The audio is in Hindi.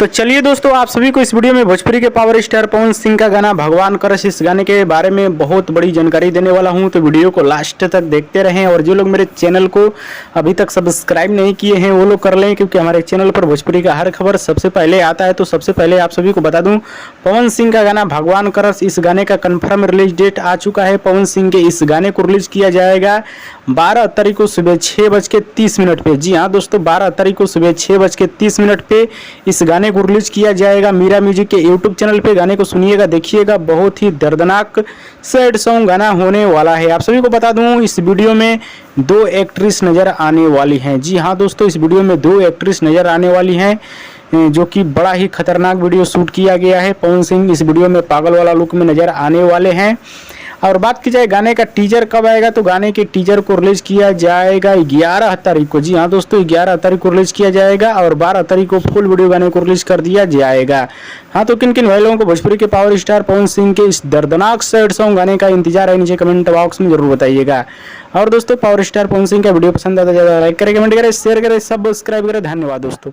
तो चलिए दोस्तों, आप सभी को इस वीडियो में भोजपुरी के पावर स्टार पवन सिंह का गाना भगवान करस, इस गाने के बारे में बहुत बड़ी जानकारी देने वाला हूं। तो वीडियो को लास्ट तक देखते रहें और जो लोग मेरे चैनल को अभी तक सब्सक्राइब नहीं किए हैं वो लोग कर लें, क्योंकि हमारे चैनल पर भोजपुरी का हर खबर सबसे पहले आता है। तो सबसे पहले आप सभी को बता दूं, पवन सिंह का गाना भगवान करस, इस गाने का कन्फर्म रिलीज डेट आ चुका है। पवन सिंह के इस गाने को रिलीज किया जाएगा 12 तारीख को सुबह 6:30 पे। जी हाँ दोस्तों, 12 तारीख को सुबह 6:30 पे इस गाने को रिलीज किया जाएगा। मीरा म्यूजिक के यूट्यूब चैनल पे गाने को सुनिएगा, देखिएगा। बहुत ही दर्दनाक सैड सॉन्ग गाना होने वाला है। आप सभी को बता दूं, इस वीडियो में 2 एक्ट्रेस नजर आने वाली हैं। जी हाँ दोस्तों, इस वीडियो में 2 एक्ट्रेस नजर आने वाली हैं, जो कि बड़ा ही खतरनाक वीडियो शूट किया गया है। पवन सिंह इस वीडियो में पागल वाला लुक में नजर आने वाले हैं। और बात की जाए गाने का टीजर कब आएगा, तो गाने के टीजर को रिलीज किया जाएगा 11 तारीख को। जी हाँ दोस्तों, 11 तारीख को रिलीज किया जाएगा और 12 तारीख को फुल वीडियो गाने को रिलीज कर दिया जाएगा। हाँ, तो किन किन भाई लोगों को भोजपुरी के पावर स्टार पवन सिंह के इस दर्दनाक सैड सॉन्ग गाने का इंतजार है, नीचे कमेंट बॉक्स में जरूर बताइएगा। और दोस्तों, पावर स्टार पवन सिंह का वीडियो पसंद आता है ज़्यादा लाइक करें, कमेंट करें, शेयर करें, सब्सक्राइब करें। धन्यवाद दोस्तों।